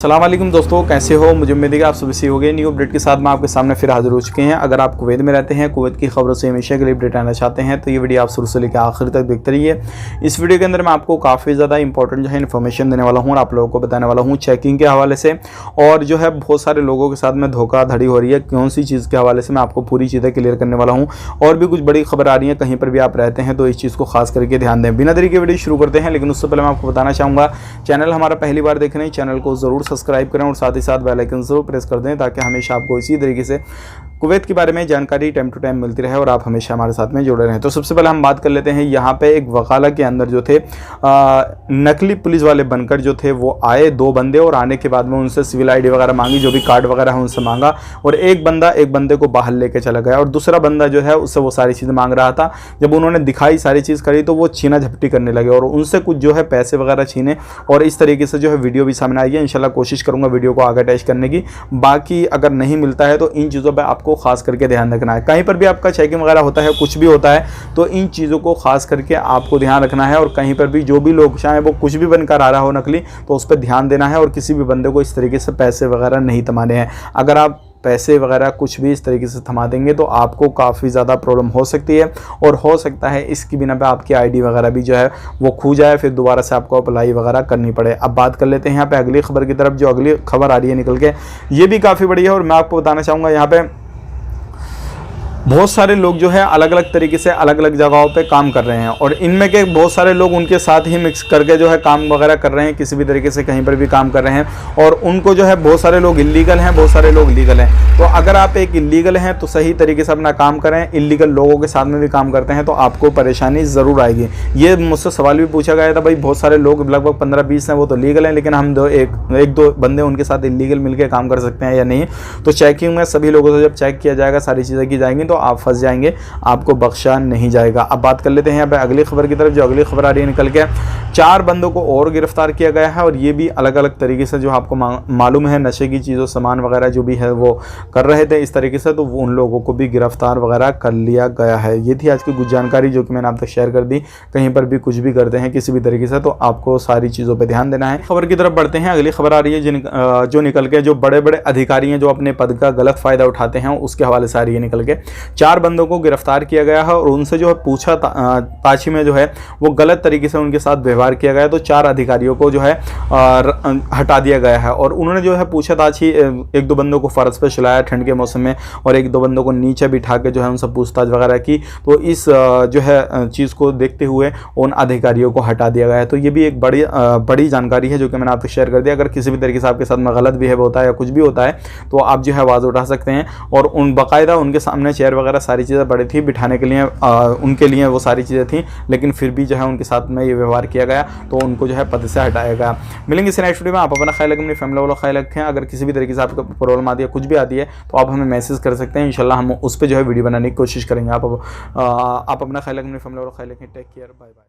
अस्सलाम वालेकुम दोस्तों, कैसे हो। मुझे उम्मीद है कि आप सभी सही हो गए। न्यू अपडेट के साथ मैं आपके सामने फिर हाजिर हो चुके हैं। अगर आप कुवैत में रहते हैं, कुवैत की खबरों से हमेशा के लिए अपडेट आना चाहते हैं तो ये वीडियो आप शुरू से लेकर आखिर तक देखते रहिए। इस वीडियो के अंदर मैं आपको काफ़ी ज़्यादा इंपॉर्टेंट जो है इन्फॉर्मेशन देने वाला हूँ और आप लोगों को बताने वाला हूँ चेकिंग के हवाले से, और जो है बहुत सारे लोगों के साथ में धोखाधड़ी हो रही है कौन सी चीज़ के हवाले से मैं आपको पूरी चीज़ें क्लियर करने वाला हूँ। और भी कुछ बड़ी खबर आ रही है, कहीं पर भी आप रहते हैं तो इस चीज़ को खास करके ध्यान दें। बिना देरी के वीडियो शुरू करते हैं, लेकिन उससे पहले मैं आपको बताना चाहूँगा, चैनल हमारा पहली बार देख रहे हैं, चैनल को ज़रूर सब्सक्राइब करें और साथ ही साथ बेल आइकन जरूर प्रेस कर दें ताकि हमेशा आपको इसी तरीके से कुवैत के बारे में जानकारी टाइम टू टाइम मिलती रहे और आप हमेशा हमारे साथ में जुड़े रहें। तो सबसे पहले हम बात कर लेते हैं, यहाँ पे एक वकाला के अंदर जो थे नकली पुलिस वाले बनकर जो थे वो आए, दो बंदे, और आने के बाद में उनसे सिविल आईडी वगैरह मांगी, जो भी कार्ड वगैरह है उनसे मांगा, और एक बंदे को बाहर लेके चला गया और दूसरा बंदा जो है उससे वो सारी चीज़ें मांग रहा था। जब उन्होंने दिखाई सारी चीज़ करी तो वो छीना झपटी करने लगे और उनसे कुछ जो है पैसे वगैरह छीने, और इस तरीके से जो है वीडियो भी सामने आई है। इंशाल्लाह कोशिश करूँगा वीडियो को आगे अटैच करने की। बाकी अगर नहीं मिलता है तो इन चीज़ों पर आपको खास करके ध्यान रखना है। कहीं पर भी आपका चेकिंग वगैरह होता है, कुछ भी होता है, तो इन चीज़ों को खास करके आपको ध्यान रखना है। और कहीं पर भी जो भी लोग चाहे वो कुछ भी बनकर आ रहा हो नकली, तो उस पर ध्यान देना है और किसी भी बंदे को इस तरीके से पैसे वगैरह नहीं थमाने हैं। अगर आप पैसे वगैरह कुछ भी इस तरीके से थमा देंगे तो आपको काफ़ी ज़्यादा प्रॉब्लम हो सकती है, और हो सकता है इसकी बिना पे आपकी आईडी वगैरह भी जो है वो खो जाए, फिर दोबारा से आपको अप्लाई वगैरह करनी पड़े। अब बात कर लेते हैं यहाँ पे अगली खबर की तरफ। जो अगली खबर आ रही है निकल के, ये भी काफ़ी बढ़िया है और मैं आपको बताना चाहूँगा, यहाँ पे बहुत सारे लोग जो है अलग अलग तरीके से अलग अलग जगहों पे काम कर रहे हैं, और इनमें के बहुत सारे लोग उनके साथ ही मिक्स करके जो है काम वगैरह कर रहे हैं, किसी भी तरीके से कहीं पर भी काम कर रहे हैं, और उनको जो है बहुत सारे लोग इलीगल हैं, बहुत सारे लोग लीगल हैं। तो अगर आप एक इलीगल हैं तो सही तरीके से अपना काम करें, इलीगल लोगों के साथ में भी काम करते हैं तो आपको परेशानी ज़रूर आएगी। ये मुझसे सवाल भी पूछा गया था, भाई बहुत सारे लोग लगभग 15-20 हैं वो तो लीगल हैं, लेकिन हम एक दो बंदे उनके साथ इलीगल मिलकर काम कर सकते हैं या नहीं। तो चेकिंग में सभी लोगों से जब चेक किया जाएगा, सारी चीज़ें की जाएंगी, तो आप फंस जाएंगे, आपको बख्शा नहीं जाएगा। अब बात कर लेते हैं यहाँ पे अगली खबर की तरफ। जो अगली खबर आ रही है निकल के, 4 बंदों को और गिरफ्तार किया गया है, और ये भी अलग अलग तरीके से जो आपको मालूम है नशे की चीज़ों सामान वगैरह जो भी है वो कर रहे थे इस तरीके से, तो वो उन लोगों को भी गिरफ्तार वगैरह कर लिया गया है। ये थी आज की कुछ जानकारी जो कि मैंने आप तक शेयर कर दी। कहीं पर भी कुछ भी करते हैं किसी भी तरीके से तो आपको सारी चीज़ों पर ध्यान देना है। खबर की तरफ बढ़ते हैं। अगली खबर आ रही है जो निकल के, जो बड़े बड़े अधिकारी हैं जो अपने पद का गलत फ़ायदा उठाते हैं, उसके हवाले से आ रही है निकल के। 4 बंदों को गिरफ्तार किया गया है और उनसे जो है पूछा ताछी में जो है वो गलत तरीके से उनके साथ व्यवहार किया गया, तो 4 अधिकारियों को जो है हटा दिया गया है। और उन्होंने जो है पूछा ताछी, 1-2 बंदों को फर्श पे सुलाया ठंड के मौसम में, और 1-2 बंदों को नीचे बिठा के जो है उनसे पूछताछ वगैरह की। तो इस जो है चीज़ को देखते हुए उन अधिकारियों को हटा दिया गया है। तो ये भी एक बड़ी जानकारी है जो कि मैंने आपसे शेयर कर दिया। अगर किसी भी तरीके से आपके साथ में गलत बिहेव होता है या कुछ भी होता है तो आप जो है आवाज़ उठा सकते हैं, और उन बाकायदा उनके सामने चेयर वगैरह सारी चीज़ें पड़ी थी बिठाने के लिए, उनके लिए वो सारी चीज़ें थी, लेकिन फिर भी जो है उनके साथ में ये व्यवहार किया गया तो उनको जो है पद से हटाया गया। मिलेंगे इस नेक्स्ट वीडियो में। आप अपना ख्याल रखें, अपनी फैमिली वालों का ख्याल रखें। अगर किसी भी तरीके से आपको प्रॉब्लम आती है, कुछ भी आती है, तो आप हमें मैसेज कर सकते हैं। इंशाल्लाह हम उस पर जो है वीडियो बनाने की कोशिश करेंगे। आप अपना ख्याल रखें, अपनी फैमिली वालों का ख्याल रखें। Take care, bye bye.